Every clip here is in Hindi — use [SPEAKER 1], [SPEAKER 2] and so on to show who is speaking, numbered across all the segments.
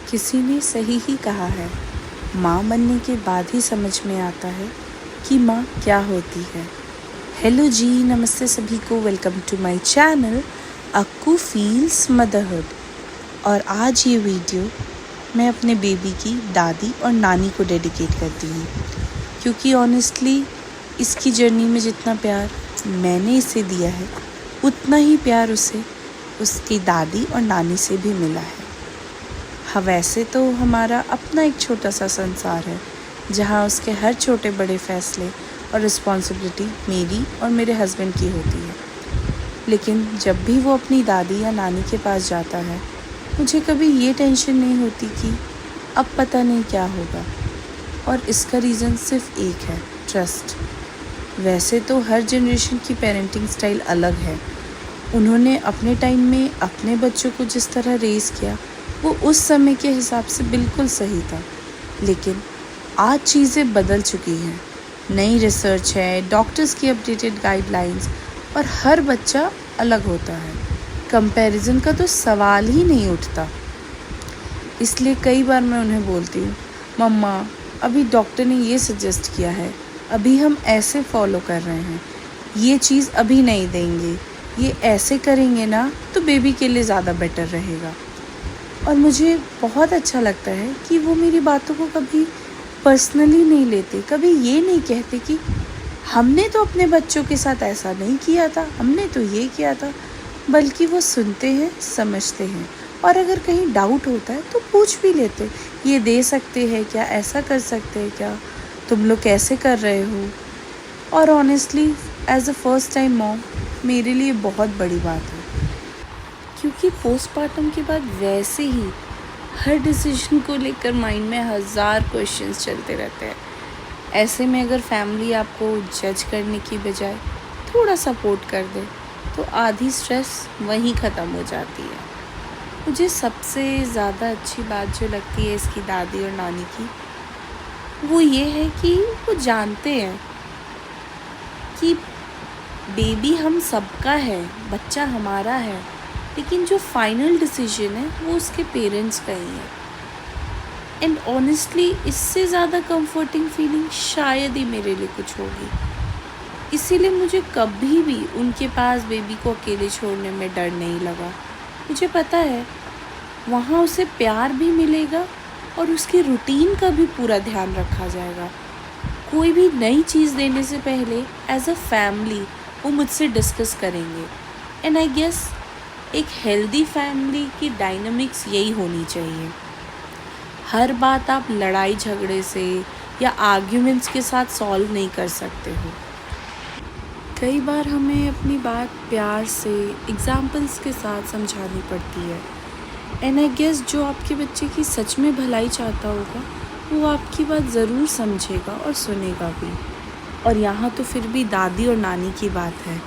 [SPEAKER 1] किसी ने सही ही कहा है, माँ बनने के बाद ही समझ में आता है कि माँ क्या होती है। हेलो जी, नमस्ते सभी को, welcome to my channel Akku feels motherhood. और आज ये वीडियो मैं अपने बेबी की दादी और नानी को डेडिकेट करती हूँ, क्योंकि ऑनेस्टली इसकी जर्नी में जितना प्यार मैंने इसे दिया है उतना ही प्यार उसे उसकी दादी और नानी से भी मिला है। हाँ, वैसे तो हमारा अपना एक छोटा सा संसार है जहाँ उसके हर छोटे बड़े फैसले और रिस्पॉन्सिबिलिटी मेरी और मेरे हस्बैंड की होती है। लेकिन जब भी वो अपनी दादी या नानी के पास जाता है, मुझे कभी ये टेंशन नहीं होती कि अब पता नहीं क्या होगा। और इसका रीज़न सिर्फ एक है, ट्रस्ट। वैसे तो हर जनरेशन की पेरेंटिंग स्टाइल अलग है। उन्होंने अपने टाइम में अपने बच्चों को जिस तरह रेज़ किया वो उस समय के हिसाब से बिल्कुल सही था। लेकिन आज चीज़ें बदल चुकी हैं। नई रिसर्च है, डॉक्टर्स की अपडेटेड गाइडलाइंस, और हर बच्चा अलग होता है। कंपैरिजन का तो सवाल ही नहीं उठता। इसलिए कई बार मैं उन्हें बोलती हूँ, मम्मा अभी डॉक्टर ने ये सजेस्ट किया है, अभी हम ऐसे फॉलो कर रहे हैं, ये चीज़ अभी नहीं देंगे, ये ऐसे करेंगे ना तो बेबी के लिए ज़्यादा बेटर रहेगा। और मुझे बहुत अच्छा लगता है कि वो मेरी बातों को कभी पर्सनली नहीं लेते, कभी ये नहीं कहते कि हमने तो अपने बच्चों के साथ ऐसा नहीं किया था, हमने तो ये किया था। बल्कि वो सुनते हैं, समझते हैं, और अगर कहीं डाउट होता है तो पूछ भी लेते, ये दे सकते हैं क्या, ऐसा कर सकते हैं क्या, तुम लोग कैसे कर रहे हो। और honestly as a first time mom मेरे लिए बहुत बड़ी बात है, क्योंकि पोस्टमार्टम के बाद वैसे ही हर डिसीजन को लेकर माइंड में 1000 क्वेश्चंस चलते रहते हैं। ऐसे में अगर फैमिली आपको जज करने की बजाय थोड़ा सपोर्ट कर दे तो आधी स्ट्रेस वहीं ख़त्म हो जाती है। मुझे सबसे ज़्यादा अच्छी बात जो लगती है इसकी दादी और नानी की, वो ये है कि वो जानते हैं कि बेबी हम सबका है, बच्चा हमारा है, लेकिन जो फाइनल डिसीजन है वो उसके पेरेंट्स का ही है। एंड ऑनेस्टली इससे ज़्यादा कंफर्टिंग फीलिंग शायद ही मेरे लिए कुछ होगी। इसीलिए मुझे कभी भी उनके पास बेबी को अकेले छोड़ने में डर नहीं लगा। मुझे पता है वहाँ उसे प्यार भी मिलेगा और उसकी रूटीन का भी पूरा ध्यान रखा जाएगा। कोई भी नई चीज़ देने से पहले एज अ फैमिली वो मुझसे डिस्कस करेंगे। एंड आई गेस एक हेल्दी फैमिली की डायनामिक्स यही होनी चाहिए। हर बात आप लड़ाई झगड़े से या आर्ग्यूमेंट्स के साथ सॉल्व नहीं कर सकते हो। कई बार हमें अपनी बात प्यार से, एग्जाम्पल्स के साथ समझानी पड़ती है। एंड आई गेस जो आपके बच्चे की सच में भलाई चाहता होगा वो आपकी बात ज़रूर समझेगा और सुनेगा भी। और यहाँ तो फिर भी दादी और नानी की बात है,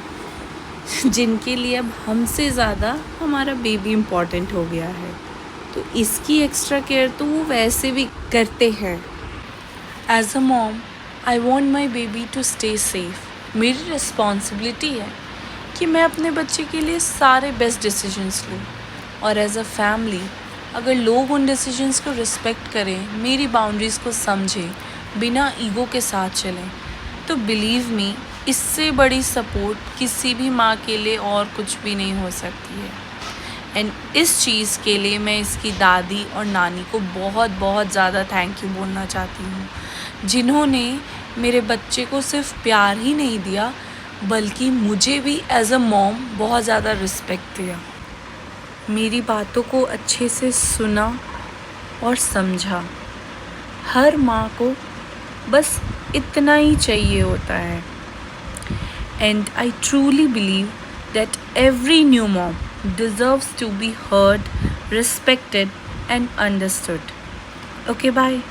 [SPEAKER 1] जिनके लिए अब हमसे ज़्यादा हमारा बेबी इम्पॉर्टेंट हो गया है, तो इसकी एक्स्ट्रा केयर तो वो वैसे भी करते हैं। As a mom I want my baby to stay safe. मेरी रिस्पॉन्सिबिलिटी है कि मैं अपने बच्चे के लिए सारे बेस्ट डिसीजंस लूँ। और एज अ फैमिली अगर लोग उन डिसीजंस को रिस्पेक्ट करें, मेरी बाउंड्रीज़ को समझें, बिना ईगो के साथ चलें, तो बिलीव मी इससे बड़ी सपोर्ट किसी भी माँ के लिए और कुछ भी नहीं हो सकती है। एंड इस चीज़ के लिए मैं इसकी दादी और नानी को बहुत बहुत ज़्यादा थैंक यू बोलना चाहती हूँ, जिन्होंने मेरे बच्चे को सिर्फ प्यार ही नहीं दिया बल्कि मुझे भी एज अ मॉम बहुत ज़्यादा रिस्पेक्ट दिया, मेरी बातों को अच्छे से सुना और समझा। हर माँ को बस इतना ही चाहिए होता है। And I truly believe that every new mom deserves to be heard, respected, and understood. Okay, bye.